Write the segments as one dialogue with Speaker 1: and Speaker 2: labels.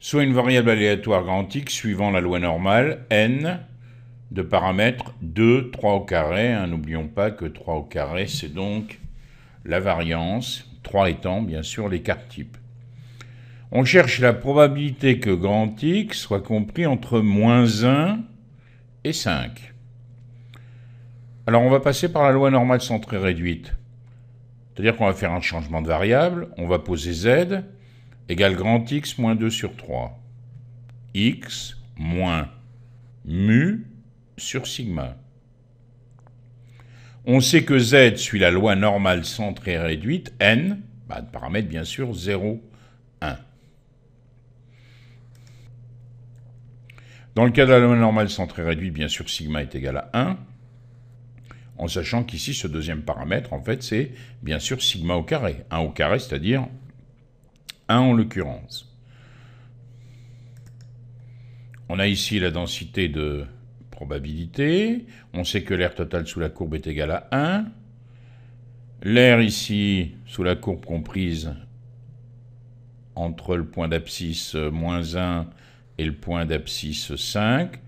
Speaker 1: soit une variable aléatoire grand X suivant la loi normale, n, de paramètres 2, 3 au carré. N'oublions pas que 3 au carré, c'est donc la variance, 3 étant bien sûr l'écart type. On cherche la probabilité que grand X soit compris entre moins 1 et 5. Alors on va passer par la loi normale centrée réduite. C'est-à-dire qu'on va faire un changement de variable, on va poser z égale grand X moins 2 sur 3. X moins mu sur sigma. On sait que z suit la loi normale centrée réduite, n, de paramètres bien sûr 0, 1. Dans le cas de la loi normale centrée réduite, bien sûr sigma est égal à 1, en sachant qu'ici ce deuxième paramètre, en fait, c'est bien sûr sigma au carré. 1 au carré, c'est-à-dire 1 en l'occurrence. On a ici la densité de probabilité. On sait que l'air total sous la courbe est égal à 1. L'air ici, sous la courbe comprise entre le point d'abscisse moins 1 et le point d'abscisse 5,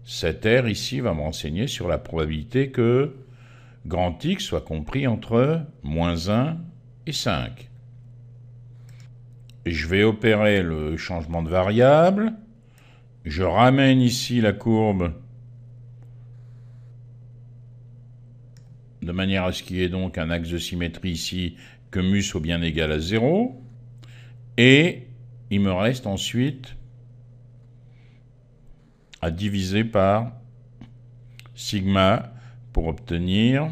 Speaker 1: cet air ici va me renseigner sur la probabilité que grand X soit compris entre moins 1 et 5. Je vais opérer le changement de variable. Je ramène ici la courbe de manière à ce qu'il y ait donc un axe de symétrie ici, que mu soit bien égal à 0. Et il me reste ensuite à diviser par sigma pour obtenir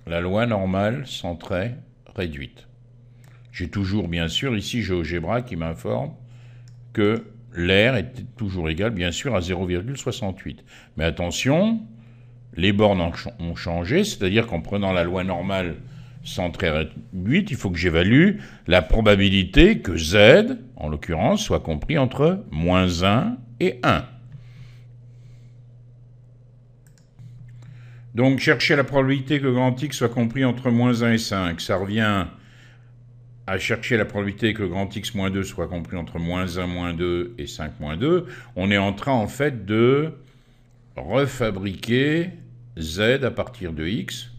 Speaker 1: la loi normale centrée réduite. J'ai toujours, bien sûr, ici GeoGebra qui m'informe que l'air est toujours égal, bien sûr, à 0,68. Mais attention, les bornes ont changé, c'est-à-dire qu'en prenant la loi normale centrée réduite, il faut que j'évalue la probabilité que z, en l'occurrence, soit compris entre moins 1 et 1. Donc, chercher la probabilité que grand X soit compris entre moins 1 et 5, ça revient à chercher la probabilité que grand X moins 2 soit compris entre moins 1, moins 2 et 5, moins 2. On est en train, en fait, de refabriquer z à partir de x.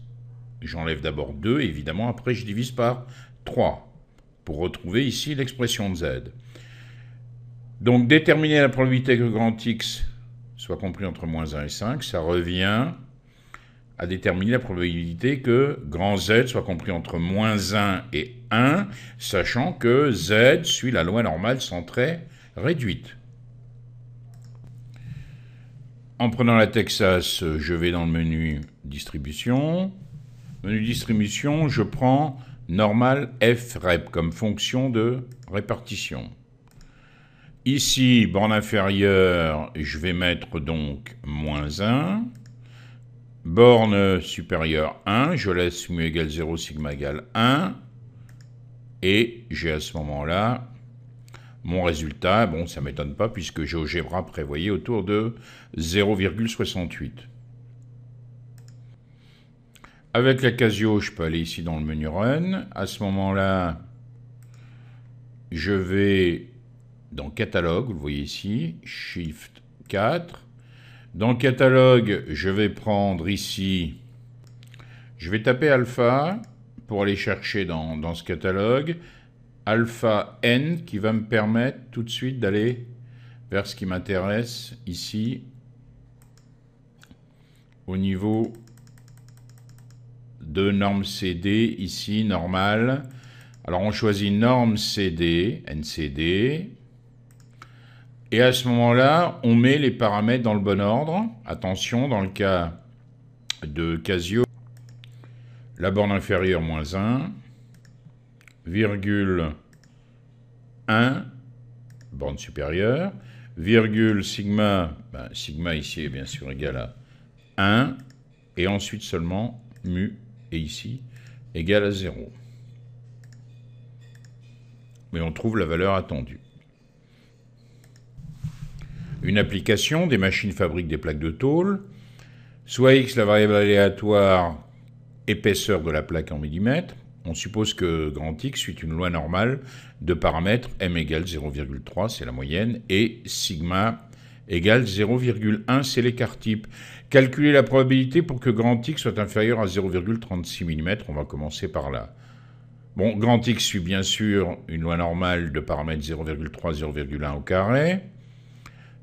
Speaker 1: J'enlève d'abord 2, évidemment, après je divise par 3, pour retrouver ici l'expression de z. Donc, déterminer la probabilité que grand X soit compris entre moins 1 et 5, ça revient à déterminer la probabilité que grand Z soit compris entre moins 1 et 1, sachant que Z suit la loi normale centrée réduite. En prenant la Texas, je vais dans le menu distribution. Menu distribution, je prends normal frep comme fonction de répartition. Ici, borne inférieure, je vais mettre donc moins 1. Borne supérieure 1, je laisse mu égale 0, sigma égale 1. Et j'ai à ce moment-là mon résultat. Bon, ça ne m'étonne pas puisque GeoGebra prévoyait autour de 0,68. Avec la Casio, je peux aller ici dans le menu Run. À ce moment-là, je vais dans Catalogue, vous le voyez ici, Shift 4. Dans le catalogue, je vais prendre ici, je vais taper alpha pour aller chercher dans ce catalogue, alpha n qui va me permettre tout de suite d'aller vers ce qui m'intéresse ici au niveau de norme CD, ici normale. Alors on choisit norme CD, NCD. Et à ce moment-là, on met les paramètres dans le bon ordre. Attention, dans le cas de Casio, la borne inférieure, moins 1, virgule 1, borne supérieure, virgule sigma, sigma ici est bien sûr égal à 1, et ensuite seulement mu, et ici, égal à 0. Mais on trouve la valeur attendue. Une application, des machines fabriquent des plaques de tôle, soit X, la variable aléatoire, épaisseur de la plaque en millimètres. On suppose que grand X suit une loi normale de paramètres m égale 0,3, c'est la moyenne, et sigma égale 0,1, c'est l'écart type. Calculer la probabilité pour que grand X soit inférieur à 0,36 mm, on va commencer par là. Bon, grand X suit bien sûr une loi normale de paramètres 0,3, 0,1 au carré.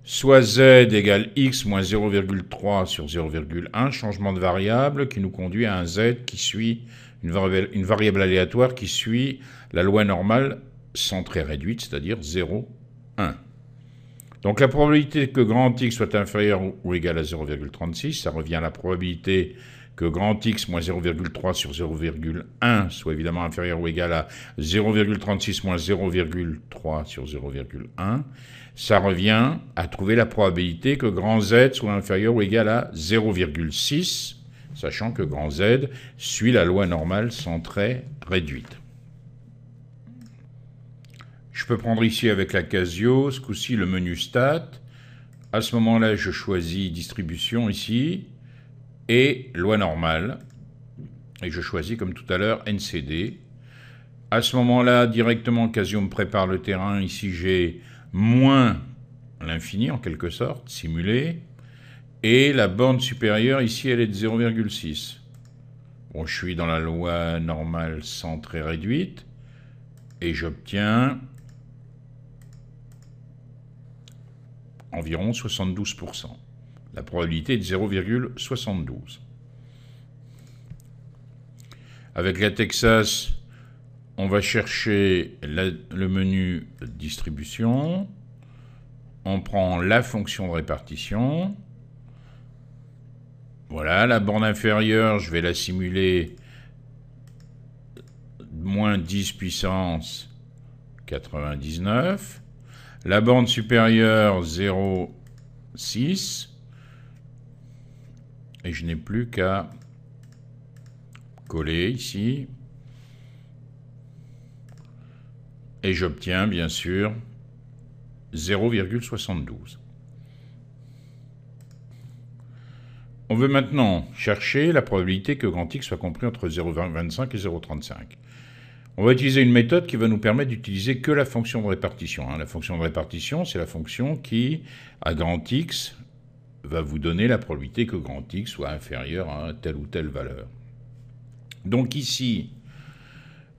Speaker 1: Soit z égale x moins 0,3 sur 0,1, changement de variable qui nous conduit à un z qui suit une variable aléatoire qui suit la loi normale centrée réduite, c'est-à-dire 0, 1. Donc la probabilité que grand X soit inférieur ou égal à 0,36, ça revient à la probabilité que grand X moins 0,3 sur 0,1 soit évidemment inférieur ou égal à 0,36 moins 0,3 sur 0,1. Ça revient à trouver la probabilité que grand Z soit inférieur ou égal à 0,6, sachant que grand Z suit la loi normale centrée réduite. Je peux prendre ici avec la Casio, ce coup-ci le menu stat. À ce moment-là, je choisis distribution ici et loi normale. Et je choisis comme tout à l'heure NCD. À ce moment-là, directement, Casio me prépare le terrain. Ici, j'ai moins l'infini, en quelque sorte, simulé. Et la borne supérieure, ici, elle est de 0,6. Bon, je suis dans la loi normale centrée réduite. Et j'obtiens environ 72%. La probabilité est de 0,72. Avec la Texas, on va chercher le menu distribution. On prend la fonction de répartition. Voilà, la borne inférieure, je vais la simuler moins 10 puissance 99. La borne supérieure, 0,6. Et je n'ai plus qu'à coller ici. Et j'obtiens, bien sûr, 0,72. On veut maintenant chercher la probabilité que grand X soit compris entre 0,25 et 0,35. On va utiliser une méthode qui va nous permettre d'utiliser que la fonction de répartition. La fonction de répartition, c'est la fonction qui, à grand X, va vous donner la probabilité que grand X soit inférieur à telle ou telle valeur. Donc ici,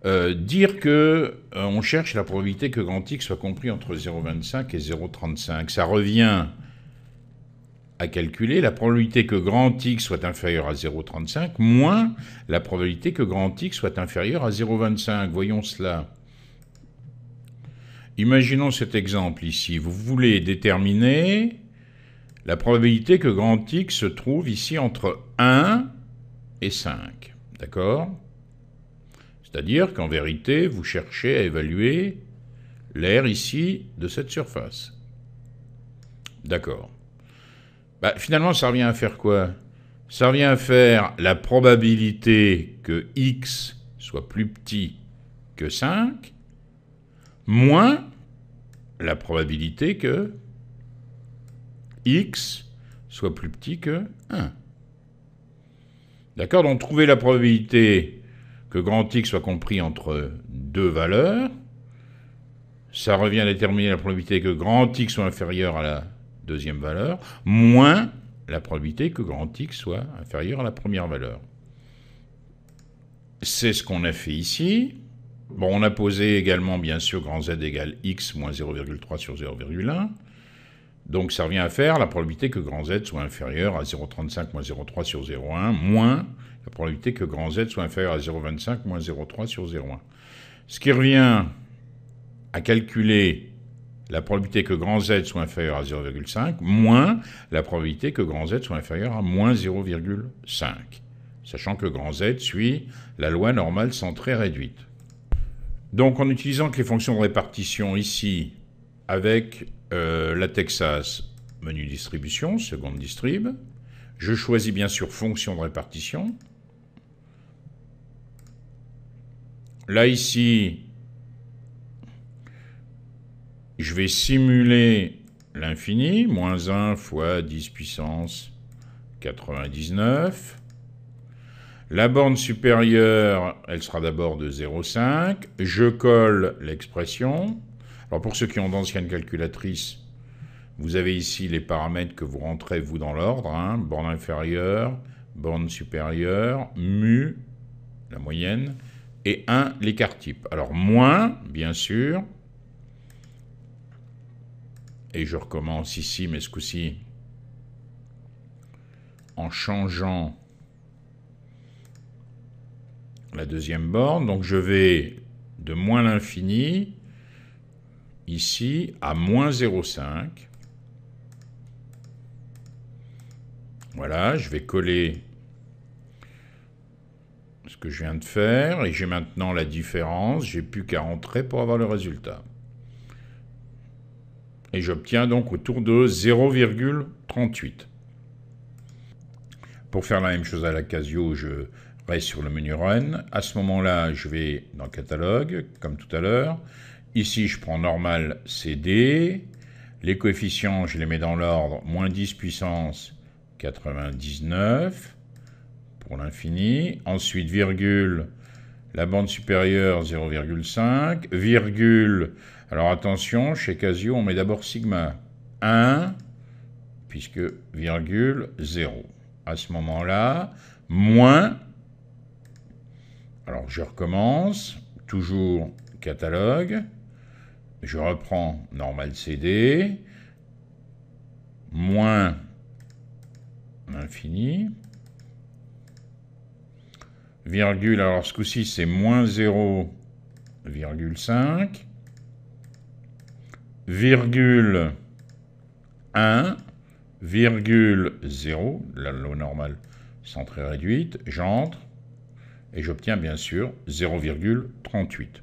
Speaker 1: dire que on cherche la probabilité que grand X soit compris entre 0,25 et 0,35, ça revient à calculer la probabilité que grand X soit inférieur à 0,35 moins la probabilité que grand X soit inférieur à 0,25. Voyons cela. Imaginons cet exemple ici. Vous voulez déterminer la probabilité que grand X se trouve ici entre 1 et 5. D'accord ? C'est-à-dire qu'en vérité, vous cherchez à évaluer l'aire ici de cette surface. D'accord. Finalement, ça revient à faire quoi? Ça revient à faire la probabilité que x soit plus petit que 5, moins la probabilité que x soit plus petit que 1. D'accord? Donc, trouver la probabilité que grand X soit compris entre deux valeurs, ça revient à déterminer la probabilité que grand X soit inférieur à la deuxième valeur, moins la probabilité que grand X soit inférieur à la première valeur. C'est ce qu'on a fait ici. Bon, on a posé également, bien sûr, grand Z égale X moins 0,3 sur 0,1. Donc, ça revient à faire la probabilité que grand Z soit inférieur à 0,35 moins 0,3 sur 0,1, moins la probabilité que grand Z soit inférieur à 0,25 moins 0,3 sur 0,1. Ce qui revient à calculer la probabilité que grand Z soit inférieur à 0,5, moins la probabilité que grand Z soit inférieur à moins 0,5, sachant que grand Z suit la loi normale centrée réduite. Donc, en utilisant que les fonctions de répartition ici, avec la Texas, menu distribution, seconde distrib, je choisis bien sûr fonction de répartition. Là, ici, je vais simuler l'infini, moins 1 fois 10 puissance 99. La borne supérieure, elle sera d'abord de 0,5. Je colle l'expression. Alors pour ceux qui ont d'anciennes calculatrices, vous avez ici les paramètres que vous rentrez, vous, dans l'ordre. Hein. Borne inférieure, borne supérieure, mu, la moyenne, et 1, l'écart type. Alors moins, bien sûr. Et je recommence ici, mais ce coup-ci, en changeant la deuxième borne. Donc je vais de moins l'infini, ici, à moins 0,5. Voilà, je vais coller ce que je viens de faire, et j'ai maintenant la différence. J'ai plus qu'à rentrer pour avoir le résultat. Et j'obtiens donc autour de 0,38. Pour faire la même chose à la Casio, je reste sur le menu Run. À ce moment-là, je vais dans Catalogue, comme tout à l'heure. Ici, je prends normal CD. Les coefficients, je les mets dans l'ordre moins 10 puissance 99 pour l'infini. Ensuite, virgule, la bande supérieure 0,5. Virgule, alors attention, chez Casio, on met d'abord sigma 1, puisque virgule 0. À ce moment-là, moins, alors je recommence, toujours catalogue, je reprends normal CD, moins infini, virgule, alors ce coup-ci c'est moins 0,5, virgule 1, virgule 0, la loi normale centrée réduite, j'entre, et j'obtiens bien sûr 0,38.